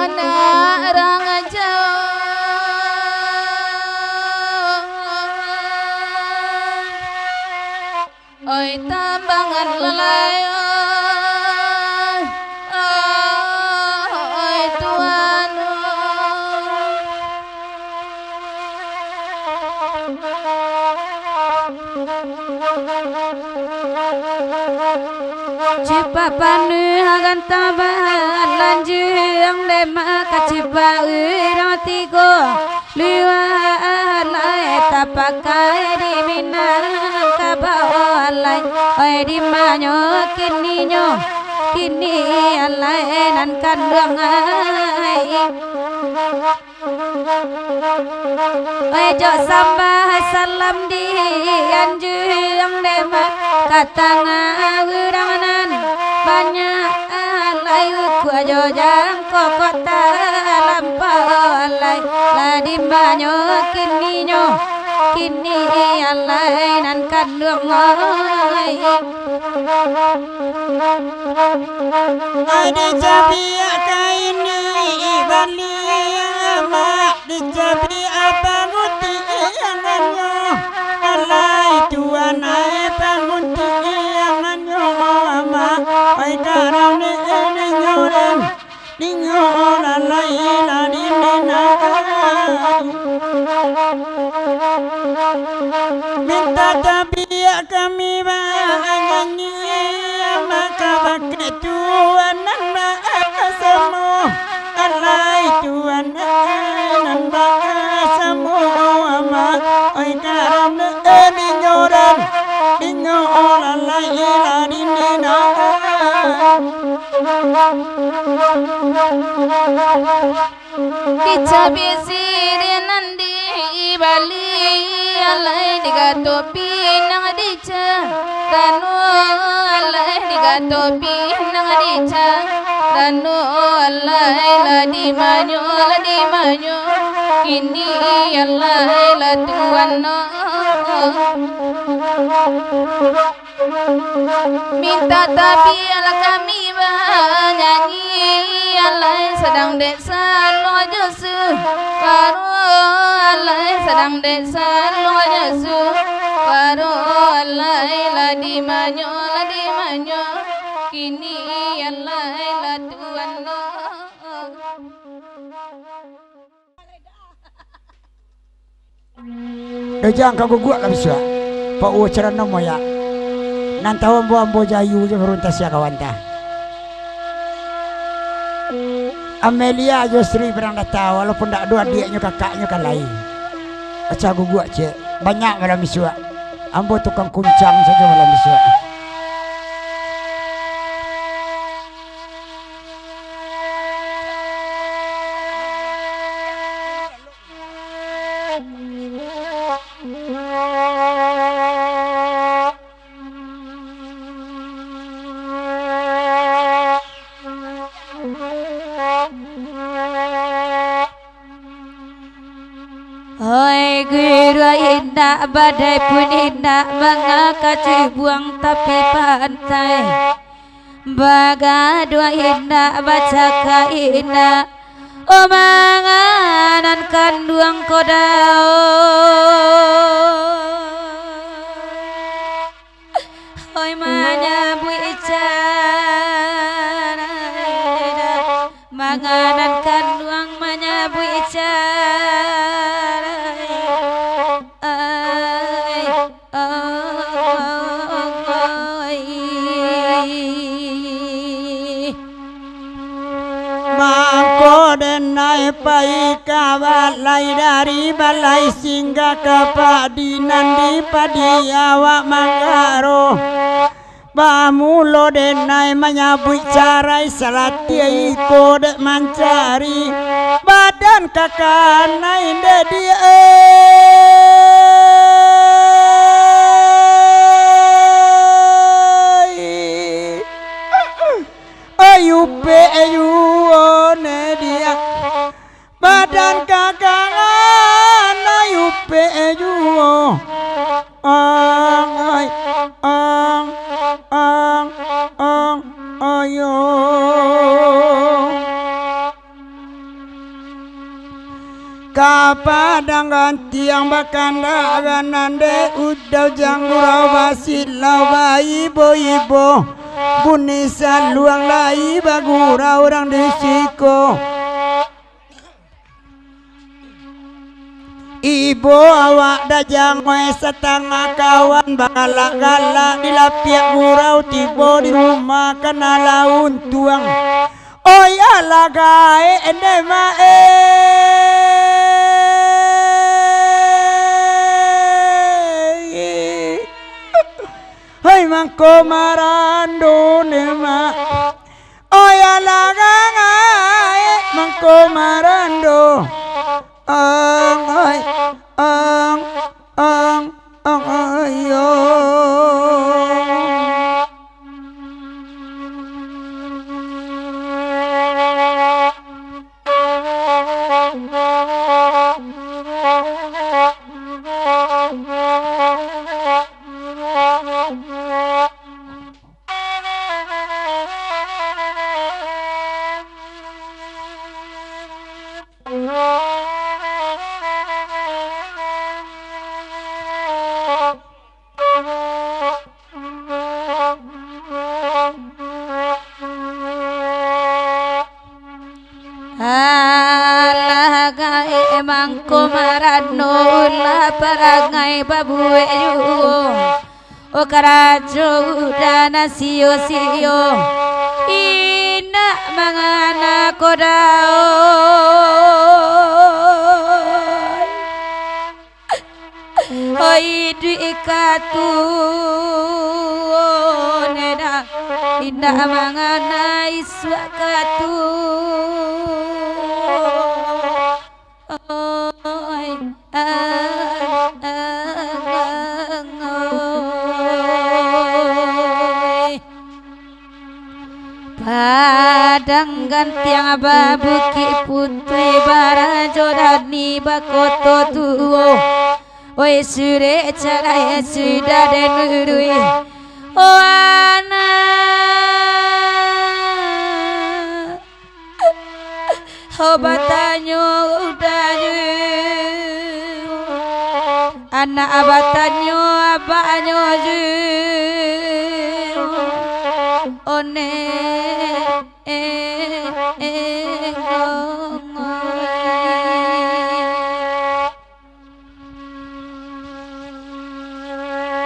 Anak orang Jawa oi tambangan lelayan oi tuan cipa panu agan tambahan lanjung dema kacipa roti go liwa alai tapakai di minang kabau alai oi di manyo kini alai nan kandung ai oi jo sambah salam di anjung dema katang urangan banyak alai ku ajo jam kota lampau alai ladi banyo kini alai nan kandung ai di jabi kaini bali ama di jabi apa muti anganyo alai tuan ai panguti anganyo ama ai karane nyoran ningon alai ladi nena minta jabi kami banganyi maka bakne tuan nanda semua alai tuan nanda semua ama oi karana ninyoran alai ladi nena dicabi sirinan di bali alai diga topi nang dica ranu alai diga topi nang dica ranu alai ladi manyo kini alai la tuan minta tapi ala kami nyanyi alai sedang desa lo jesu baru alai sedang desa lo jesu baru alai ladi manyo kini alai la tuan dejang kau guguk lah bisa pak ucaran nama ya nantawan ambo jayu je meruntas ya kawanta Amelia Yusri berang datang walaupun tak dua adiknya kakaknya kan lain aca guguk je banyak malam misua ambo tukang kuncang saja malam misua guru indah badai pun indah mengakaci buang tepi pantai baga dua indah baca indah omanganan kanduang kodao oi manya bicara manganan kanduang manya bicara ai Mangko denai pai kawalai dari balai singgah ke padinan di padi awak manggaro Bamulo denai menyabui carai salatiai kode mancari badan kakanai dedi ayupe ayuone dia badan kakangan ayupe ayuo ay ayo kapadang ganti yang bakanda ganande udau janggurau basilau ibo bunisan luang lai bagura orang disiko Ibu awak dajang setengah kawan balak-galak di lapiak gurau tiba di rumah kena laun tuang oh ya lagai ende mae hai mangko marando nema oh ya lagai mangko marando ayo alagai mangko marano la parangai babue o karajo dana sio ina mangana kodao oi dui katu neda ina mangana iswa katu padang gantiang babuki putri barajo dani bakoto tuo oi sure cara sudah denurui o anak obatanyo udayu anak abatanyo abanyo ju one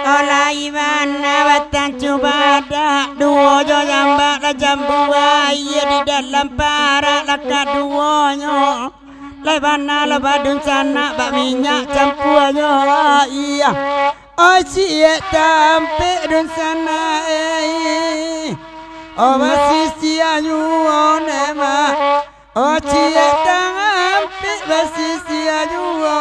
olai mana batang coba dah dua jo jambak la jambuai di dalam para lakat duanya lebana lebadun sana bak minyak campurannya iya oh cie tampe dun sana oh masih sianyu onema oh cie tampe masih sianyu yo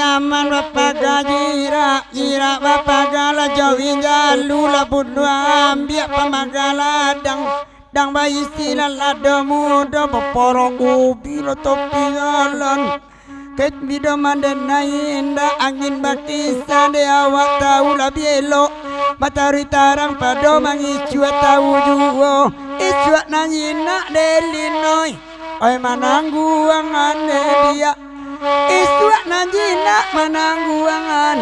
yaman bapak gajira jira bapak gala jauhin jalu labut dua ambiak pamagala dang bayi silan lada muda baporo ubi lo topi galan ket bido manden inda angin bakisa de awak tahu labielo matahari tarang pado mangicu tahu juo icuak nanyina delinoi oi manangguangan dia icuak nanyina manangguangan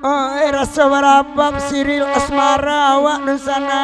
oi rasa warabab siril asmara awak nusana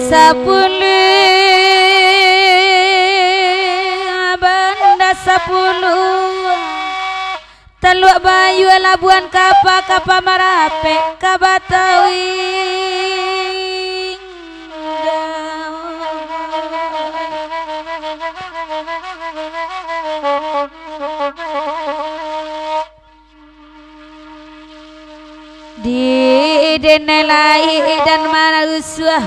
Sepuluh banda 10 teluk bayu Labuan Kapa Marape Kabatawi di denelai dan manusua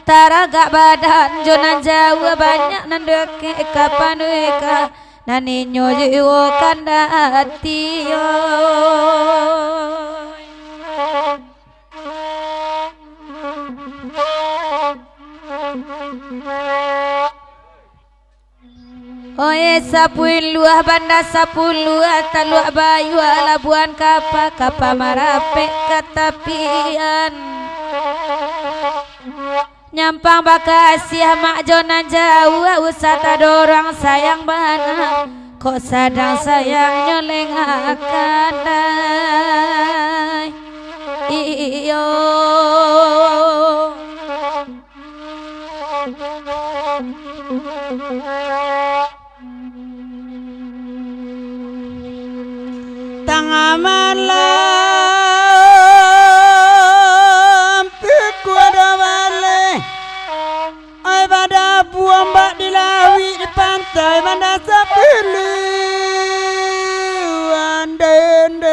taraga badan jonan Jawa banyak nandeke kapanueka naninyo jiwo kandati Oye 10 banda 10 teluk bayu Labuan Kapa Marape katapian nyampang Bekasi mak jonan Jawa usata dorang sayang bana kok sadang sayang nyoleng akadai iyo tengah malam piku ada balik ay pada buang bak di lawi di pantai mana sepuluh den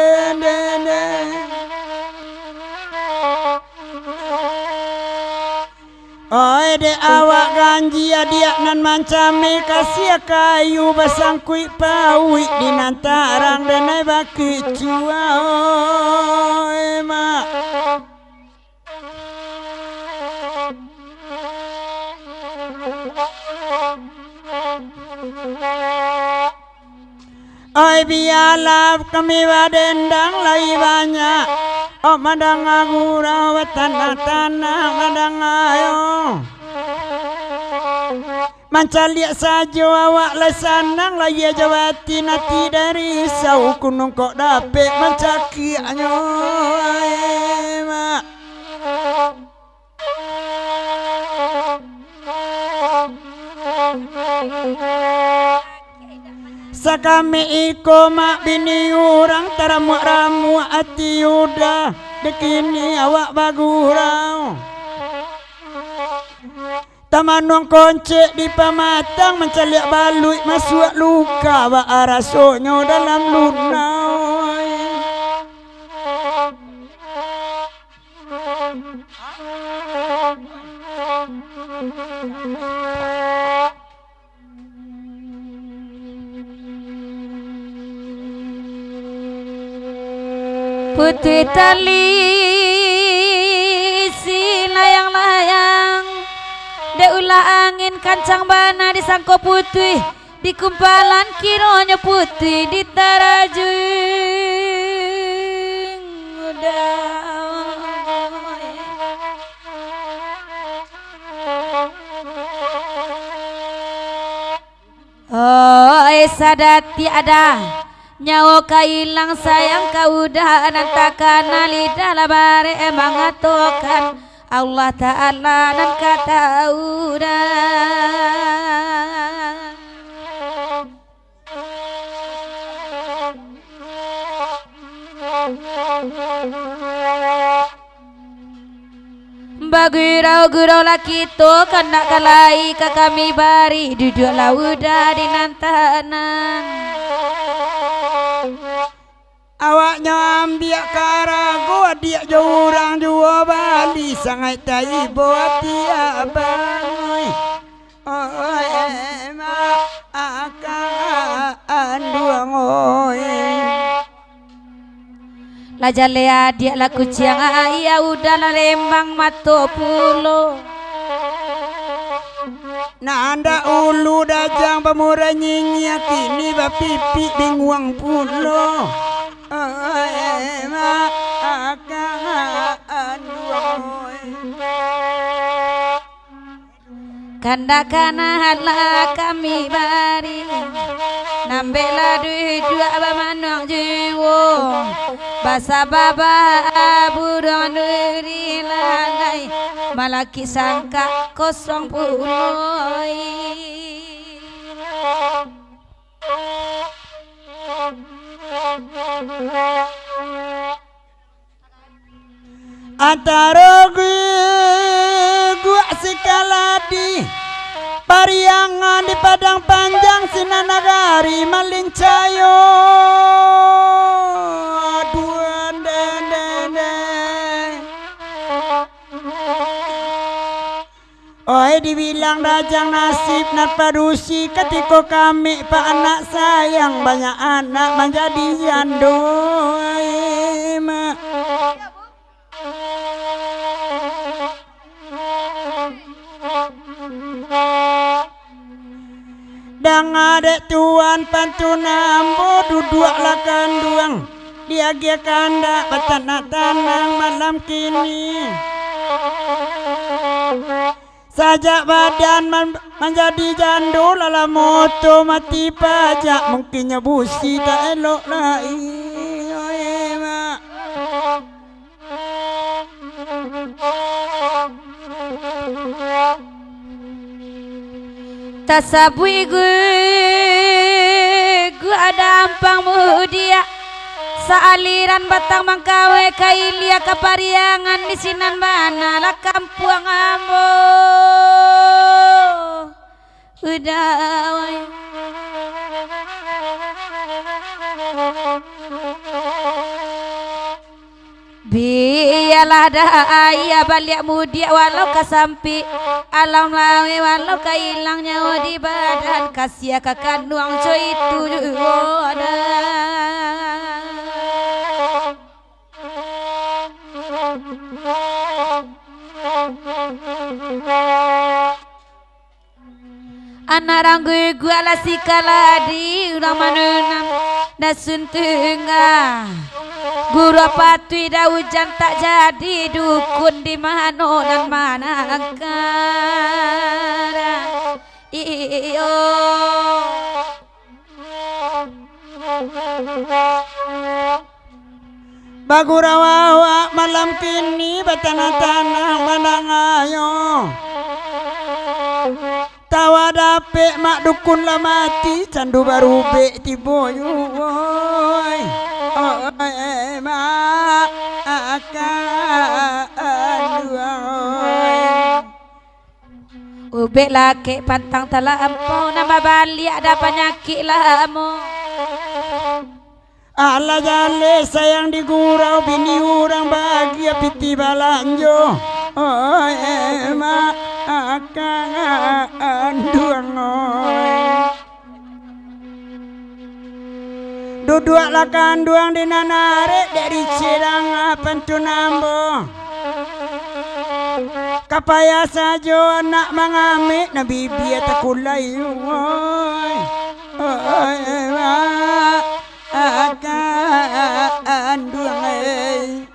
oi de awak ganji adiak nan mancame kasih kayu basang kui pawi di nantarang denai baki cua oi mak oi biarlah kami wadendang lagi banyak oh madang agura tanah madang ayo mancaliak saja awak lesanang lagi jawati nanti dari sau kunung kok dapet mancakiaknya mak sakami iko mak bini orang taramu ati udah dekini awak bagurau tamanong koncek di pamatang mencaliak balui masuk luka wa arasonyo dalam lunau putih tali si layang-layang de ulah angin kancang bana disangko putih di kumpalan kironya putih di tarajung oh sadati ada nyawa kailang sayang kau udah nantakan lidah labare mengatakan Allah Ta'ala nan kata udah bagurau-gurau laki to kena kalai ke kami bari duduk lauda di nantanan awaknya ambil karago dia jurang jua Bali sangat tai buat dia bang oi ma akan duang oi la jalea dia la kuciang ya udah la lembang mato pulo nanda ulu dajang pamura nyinya kini bapipi binguang pulo ma akan kanda kana hala kami bari nambela dua bamanong jiwo basa baba burung duri lalai malaki sangka 0 puloi antara gua sekaladi pariangan di padang panjang sinanagari malincayo duan oi dibilang dajang nasib nak padusi ketika kami pak anak sayang banyak anak menjadi jando dang adek tuan pantunambo duduk lakan duang dia gia kanda petanah tanang malam kini sajak badan menjadi jandul ala moto mati pajak mungkinnya busi tak elok lagi tasabui gue ada ampang mudia saaliran batang mangkawe kailia kapariangan di sinan mana la kampung ambo udah biarlah daya balik mudia walau kasampi alam lawe walau kailang nyawa di badan kasia kakandung coy itu ada anak ranggu gua la sikaladi udah manunam dasun tengah guru patui dah hujan tak jadi dukun di mana dan mana angkara iyo bagurawawa malam kini batanah-tanah manangayo tawa dapek mak dukun lah mati candu baru be tiboyu oi mak akan ube laki pantang talampau nama balik ada penyakit lamu ala jale sayang di gurau bini orang bahagia piti balanjo mak akan duang duduk lakan duang di nanare dari cirang pantunambo kapaya sajo anak mengamik nabi biya takulay akan duang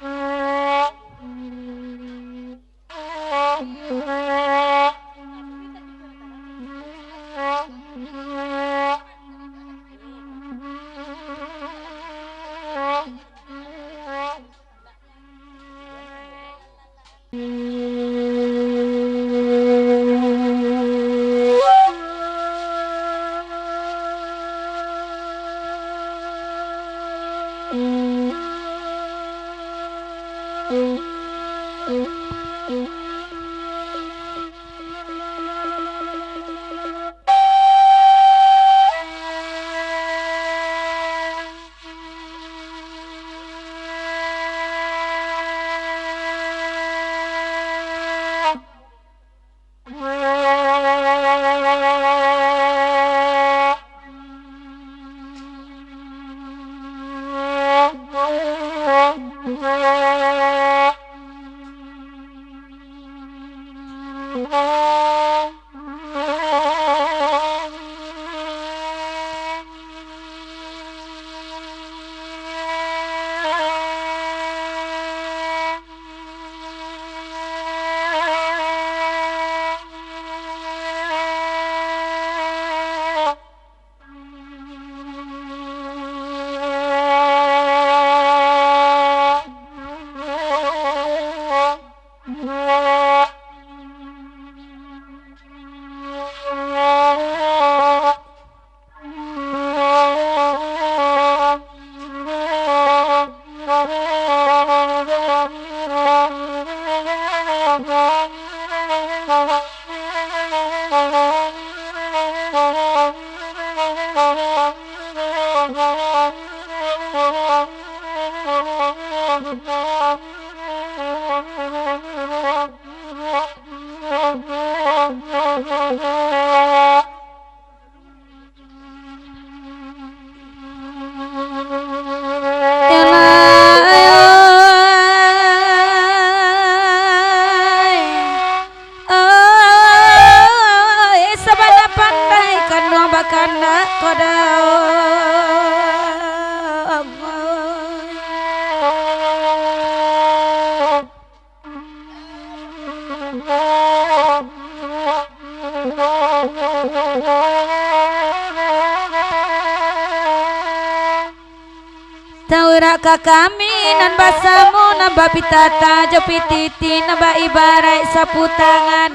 Tauraka kami nan basamu nambah pitata jopititi nambah ibarat sapu tangan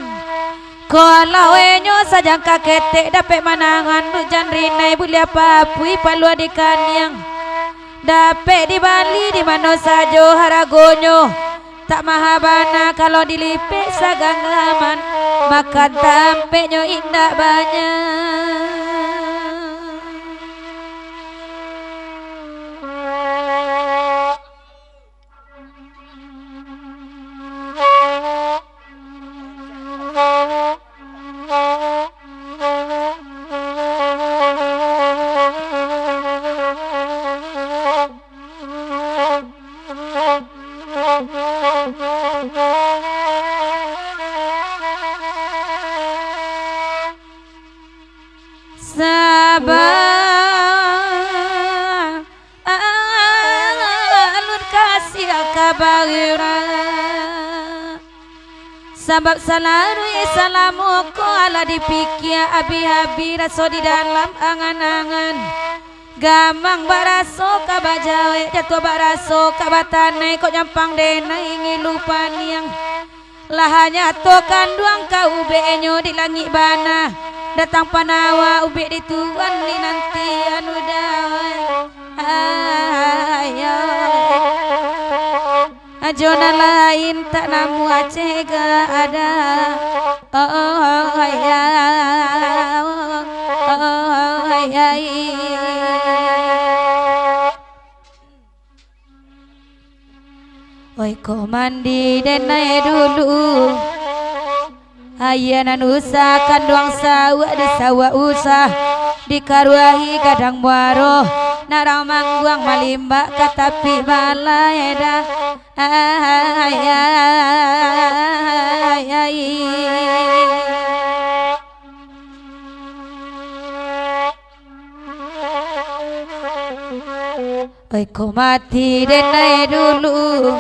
kalau enyo sajang kakete dapet manangan hujan rinai bulia papui palu adikan yang dapet di Bali di mana sajo haragonyo tak mahabana kalau dilipik saganggaman makan tampeknya indah banyak. Sabar alur kasih kabahira sebab selalu salamu ko ala dipikir abi-abi raso di dalam angan-angan gamang baraso kabajawe jatuh baraso kabatane kok nyampang dena ingin lupa niang lahanya to kanduang kau benyo di langit bana datang panawa ubi di tuan ni nanti anu dawan ayo ajona lain tak namu Aceh ga ada oh ya oi ko mandi denai dulu ayanan usah kanduang sawah di sawah usah dikaruahi kadang muaro narang mangguang malimba katapi balaeda oi ko mati denai dulu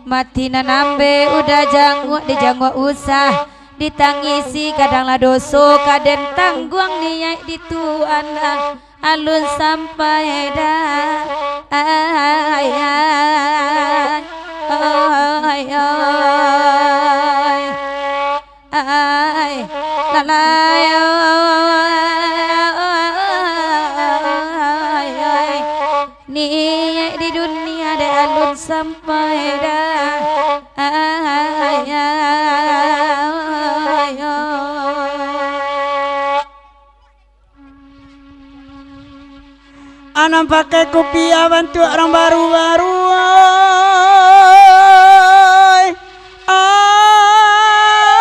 mati nanambe udah jangwa di jangwa usah ditangisi kadang lah doso kaden tangguang niat di tuan alun sampai dah ay niat di dunia ada alun sampai dah malam pakai kopiah bantu orang baru-baru.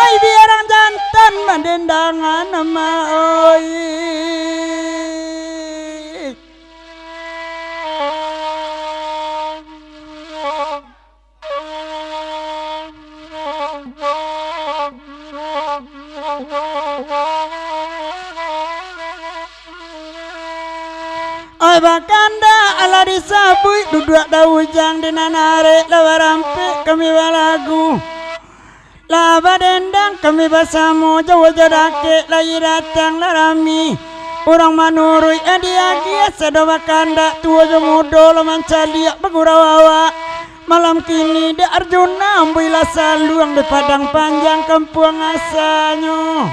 Ay, biar orang jantan mendendangan nama oi. Oi bakanda ala disabui duduk daujang di nanare lawarampe kami balagu laba dendang kami basamu jawa jadake layi datang larami orang manurui adiagia sedo bakanda tua jomudo laman caliak bagurawawa malam kini de Arjuna ambuila saluang di padang panjang kampung asanyo.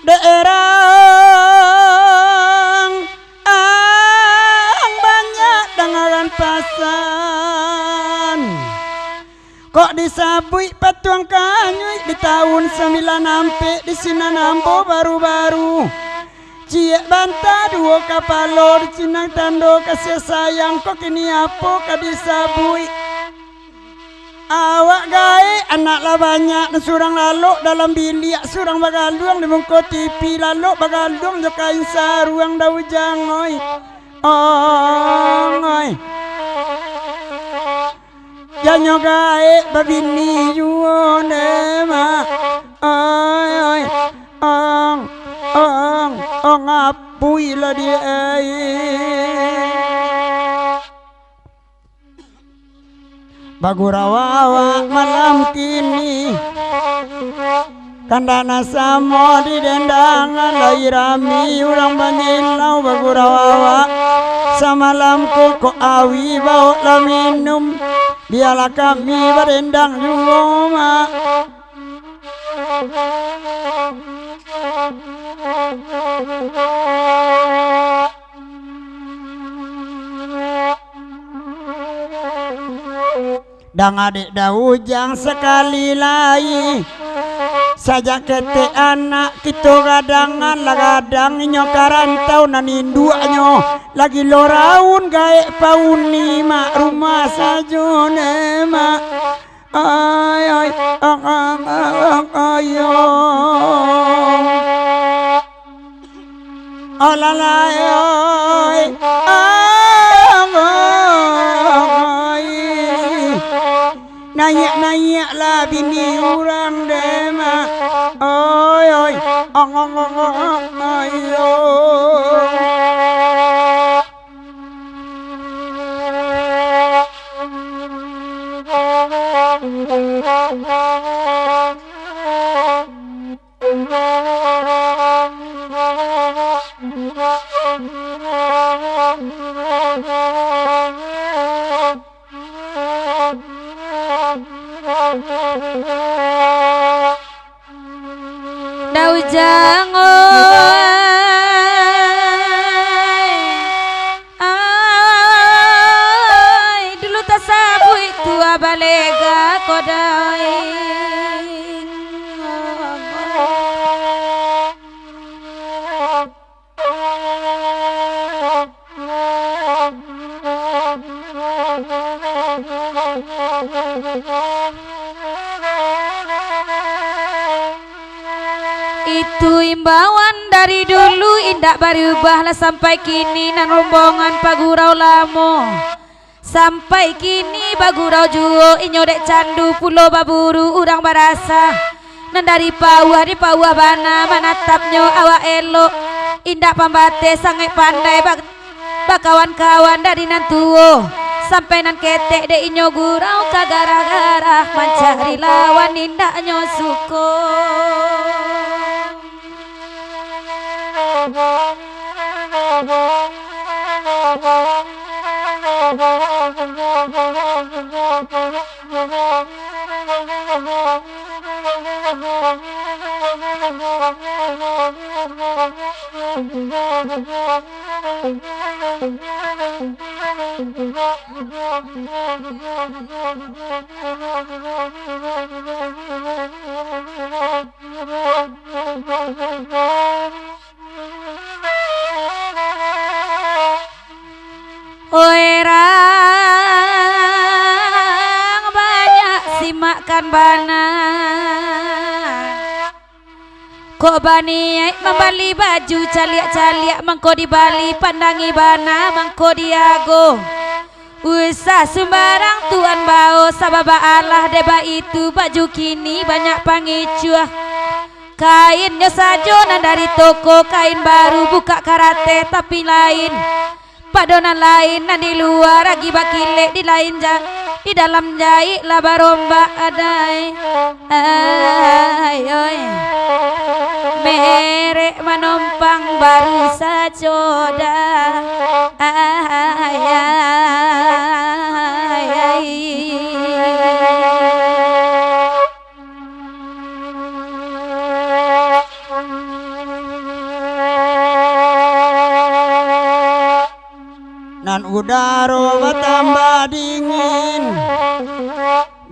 Daerah banyak dengaran pasan kok disabui patuang kanyui di tahun 9 ampe di sina nampo baru-baru ciek banta dua kapalo di cinang tando kasih sayang kok kini apa kadisabui awak gae anak lah banyak surang lalu dalam bilik surang bagaluang di muka TV lalu bagaluang jo kain saruang daujang oi oi janyo gae babini juone ma oi ong apui lah dia bagurawawa malam kini kandana samo di dendangan lai rami urang banyilau bagurawawa samalam koko awi bau la minum biarlah kami berendang juma dang adik daujang sekali lagi saja kete anak kita gadangan lagadang nyokaran tau naninduanyo lagi loraun gae paun lima rumah saja nema ay ayo olalay nanya lah bini orang dema oi ayo daujang ay dulu tasabui tua balega kodai itu imbauan dari dulu indak berubahlah sampai kini nan rombongan pagurau lamo sampai kini bagurau juo inyo dek candu pulau baburu urang barasa nan dari pawah di pawah bana manatapnyo awak elok indak pambate sangai pandai bakawan-kawan dari nan tuo sampai nan ketek de inyo gurau kagara-gara mencari lawan indak nyo suko Orang banyak simakkan bana, kok bani membali baju caliak-caliak mangko di Bali pandangi bana mangko diago usah sembarang tuan bau sababa Allah deba itu baju kini banyak pangicuah kainnya sajonan dari toko kain baru buka karate tapi lain padonan lain nah di luar lagi bakile di lain di dalam jahit lah baromba adai ayoy merek menompang baru sajoda nan udara bertambah dingin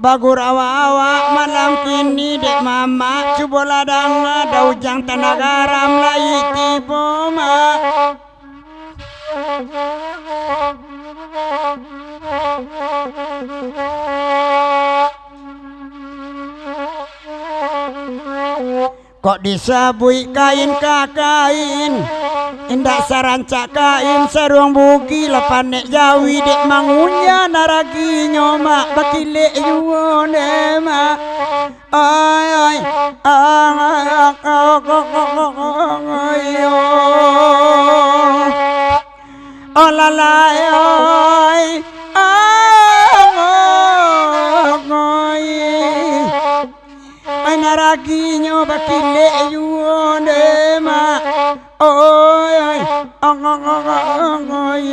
bagur awa-awa malam kini dek mama coba ladang ada ujang tanah garam lai tiba mak kok disabui kain kakain indak sarancak kain sarung bugi lapanek jawi dek mangunya naragi nyomak bakile yuone mak ay oh la la ay naragi nyo bakile yuone mak oi oi oi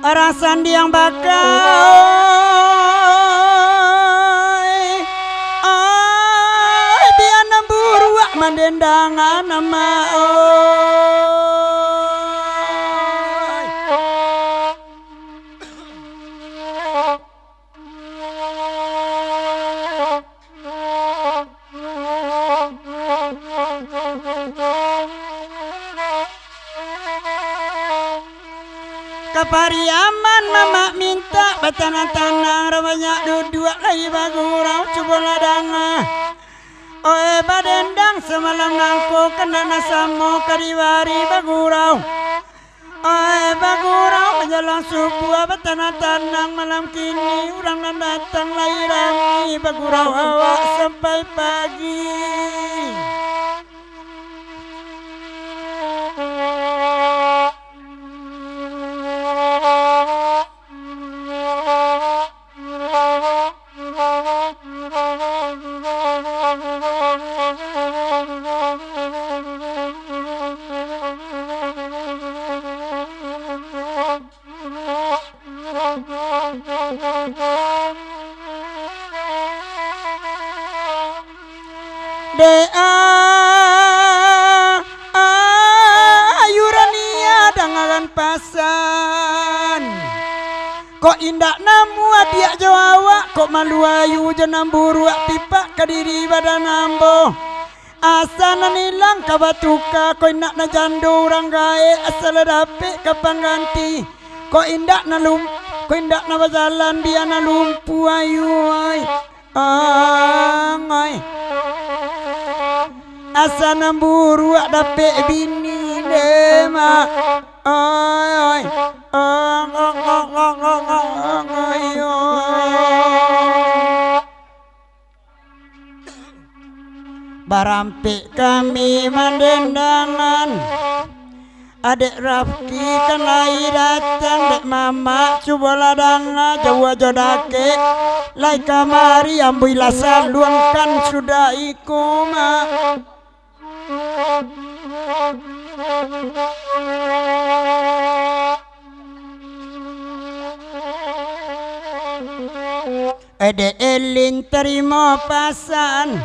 orang sandi yang bakai biar namburuak mendendangan nama Kapariaman mama minta batanang-tanang banyak duduk lagi bagurau coba ladang oe badendang semalam nangko kena nasamo kadiwari bagurau oe bagurau menjelang subuh batanang-tanang malam kini urang dan datang lahirangi bagurau awak sampai pagi ayurania dangalan pasan kok indak namu adiak jawa kok malu ayu jenam buruak pipak kadiri badan ambo asana nilang kabatuka kok indak na jando orang gae asal dapet kapang ganti kok indak na kok indak na berjalan dia na lumpuh ayu ay ay asana buruak dapet bini dema oi ong ong ong ong ong ong ayo barampi kami mandendangan adik Rafki kan lai datang dek mama coba ladang jawa jodake lai kamari ambil saluangkan sudah ikuma Ede elin terima pasan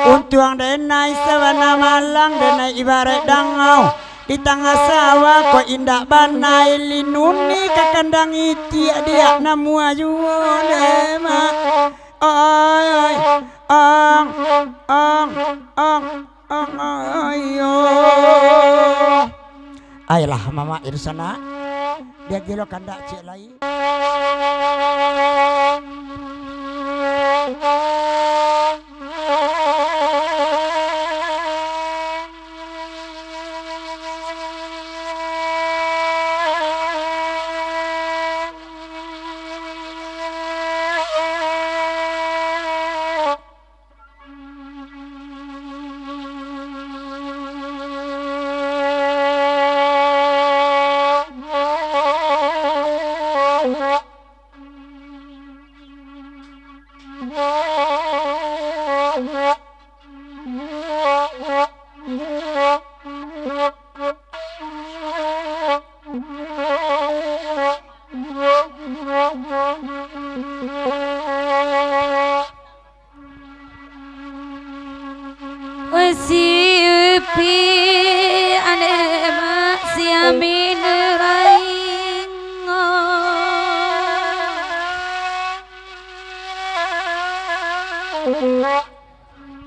untuang denai sawana malang denai ibarat dangau di tengah sawah ko indak banai linuni kakandang iti dia namu ajuan ema ay ang ayo ayolah mama irsana dia gilo kandak cek lai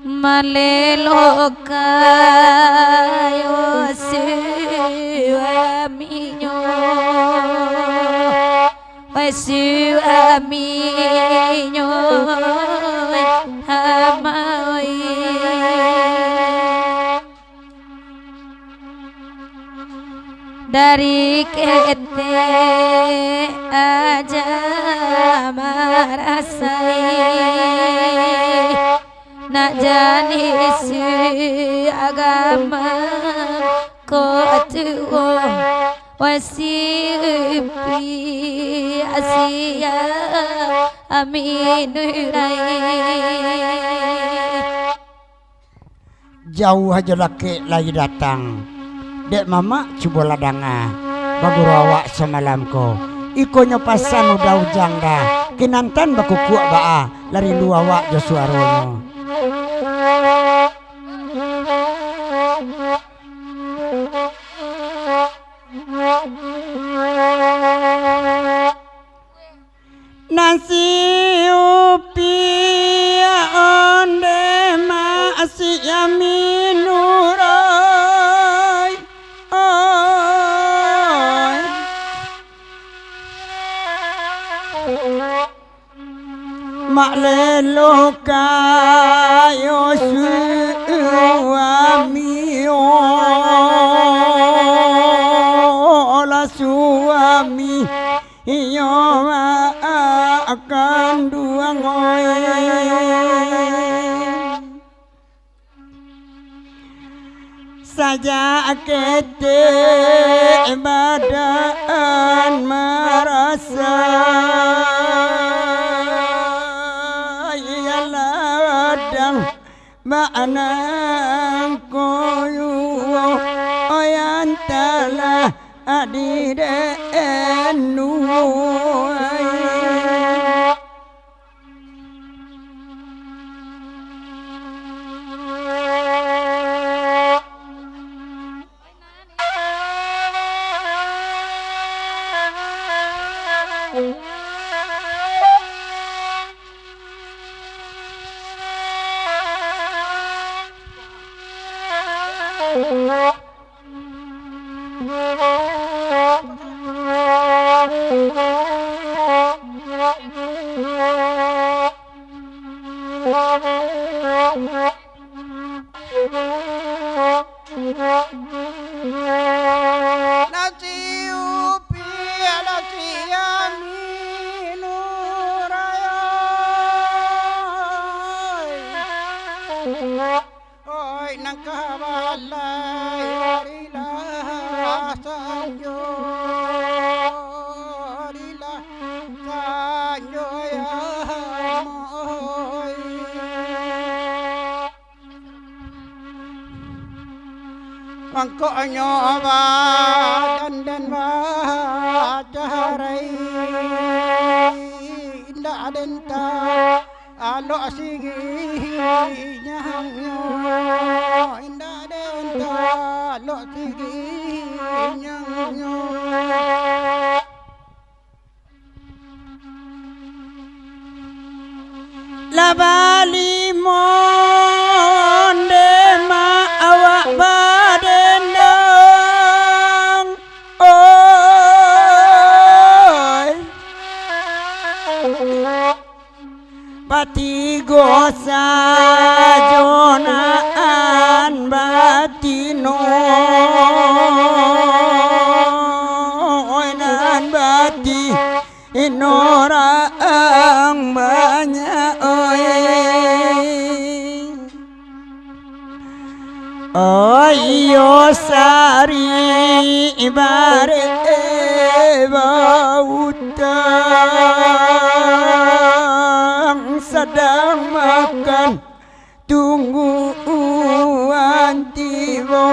Malelokayo suaminya suaminya hamai dari kete aja marasai nak jani si agama ko atuo wasipi asia aminurai jauh aja laki lagi datang dek mama coba ladanga bagurawa semalam ko ikonya pasan udah ujang dah kinantan baku kuak baa lari luawa jo suaronyo nasi upi onde masih yaminurai mak lelokayo suami ola suami iyo akan dua saja kete badan merasa Ma'anang koyo oyan tala adidenu Naci Angko nyoba dan carai indah denta alo sigi nyang nyo indah denta alo sigi nyang nyo labali monde ma awak badendang oi bati gosa jonaan batino nan bati inorang banyak oi yo sari ibare bautang sedang makan tungguan tiba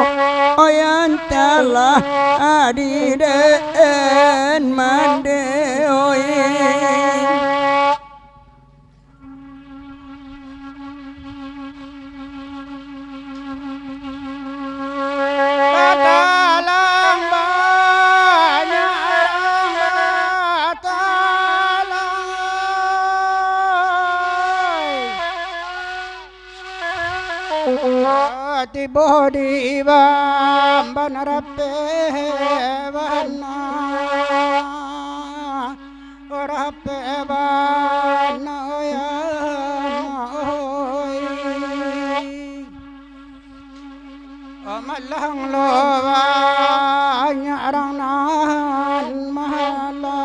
oyan telah adiden mande oi bodi bam banarape bana orape bana ya oi amalang lo nyarang nan mahalang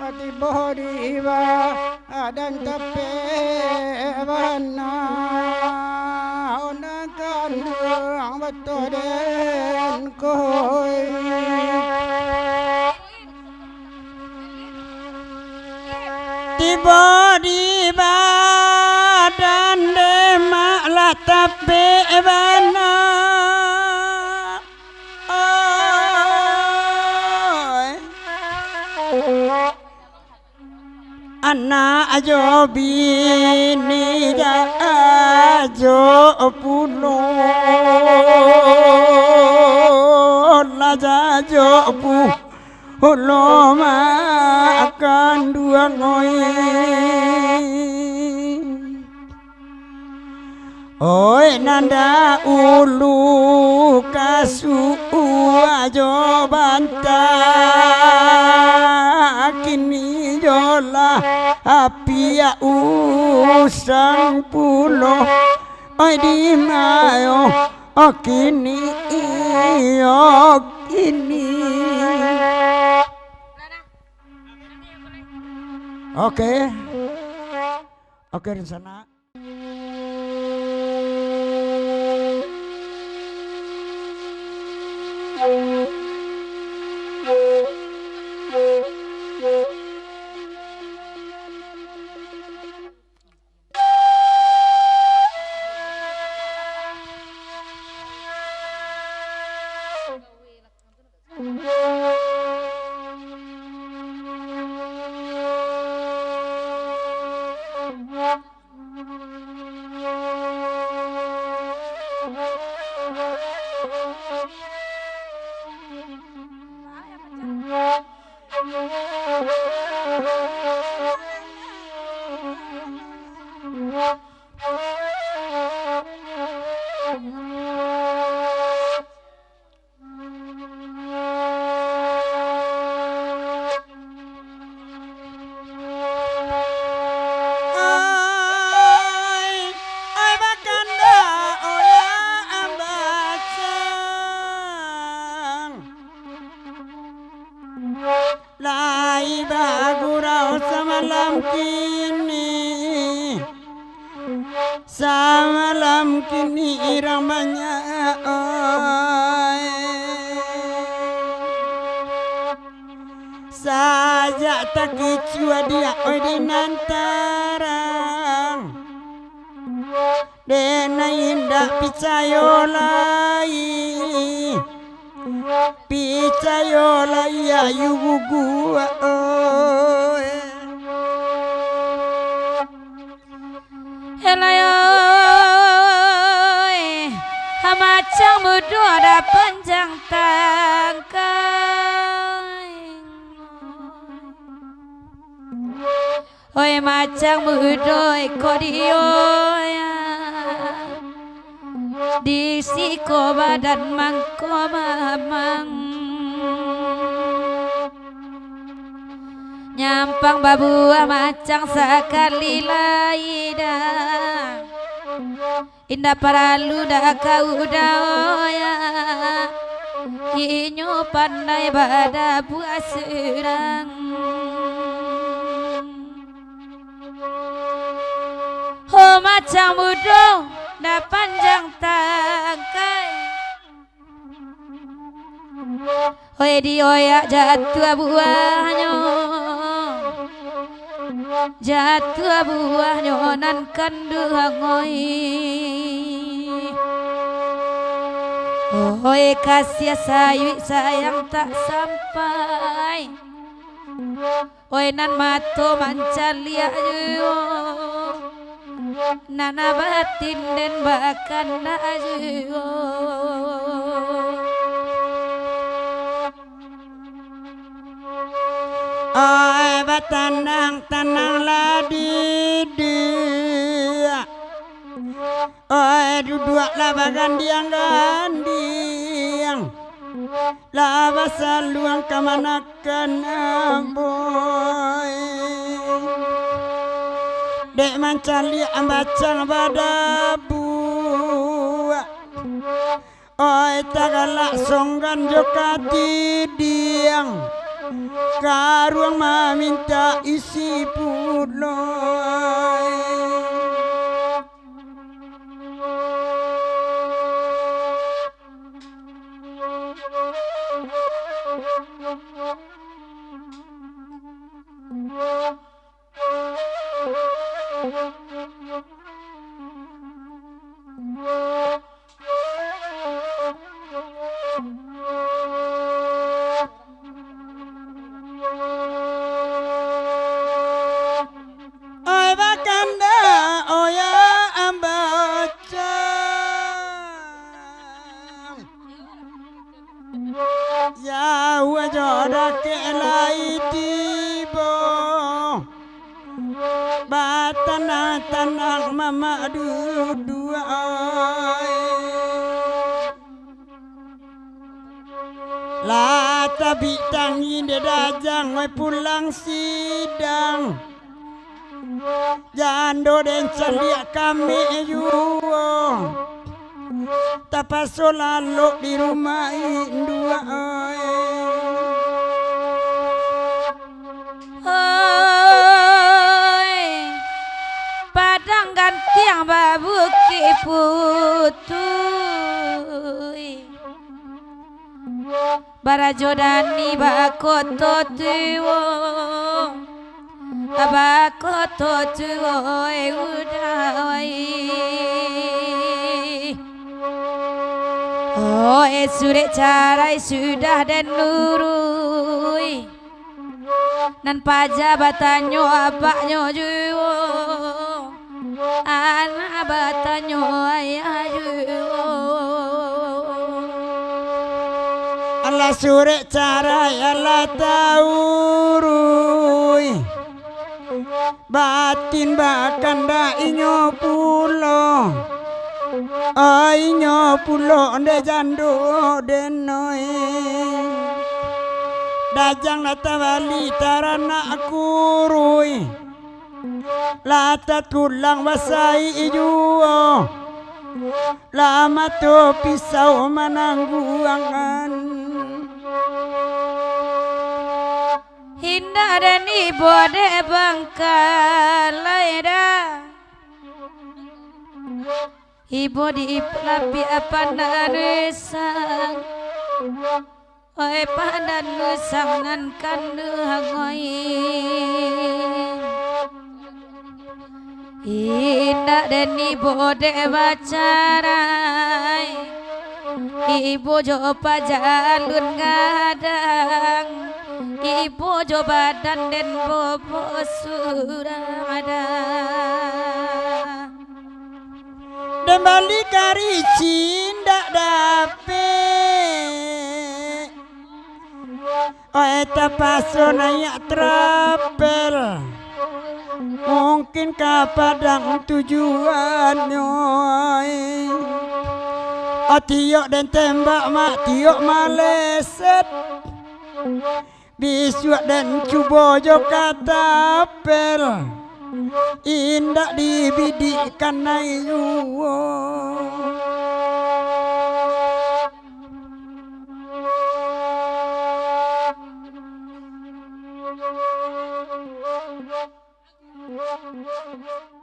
ati bodi ba dan tape bana den koi tiba di badan demak lah tapi bana anak ajo bini ajo pulo lajo pulo makan dua ngoi oi nanda ulu kasu ajo bantah kini jola api ya usang pulo oi di mayo kini oke di sana lai bagurau semalam kini Samalam kini iramanya saja tak kicua dia di nantarang dena indah picayolai ayu gua Helayoy hamacang mudo ada panjang tangkai Oi macang mudo kodioy di siko badan mangko mamang nyampang babua macang sekali laida indah paralu dah kau daya inyo pandai bada buat serang oh macang mudo dah panjang tangkai oi dioyak jatuh buahnya jatuh buahnya nan kanduhangoi oi kasih sayu sayang tak sampai oi nan mato mancalia nana batin dan bahkan najuo Oi batanang tanang ladi dia Oi duduk laba gandiang laba saluang kamanakan boy dek mancali ambacang badabu oi tagalak songgan jokati diang karuang meminta isi puloy Oi bakanda oya ambaca ya wajoda kelai tibo batana tanang mama dua la tabi tangin de dajang oi pulang sidang jando den candia kami yuo tapaso lalu di rumah indua oi padang gantiang babuki putui barajodani bakoto tuwo abakoto tuwo udawai oh sure carai sudah dan nurui nan pajabatanyo abaknyo juwo anak batanyo ayah juwo Allah sure carai Allah taurui batin bakanda inyo pulo inyo pulo nde jando denoi dajang nata wali tarana kurui lata tulang wasai ijuo lama to pisau manangguangan Hinda dan ibu ade bangkalai dah ibu di pelapi pandan sang oi pandan sangan kandu hangoi indah dan ibu dewa carai ibu coba jalun gadang ibu coba dan bobo suramada dan balik kari cindak dapet eta pasona ya trapel mungkin ke padang tujuannya tiok dan tembak mak tiok maleset bisuak dan cubo jo katapel indak dibidikan ayuwo Wow.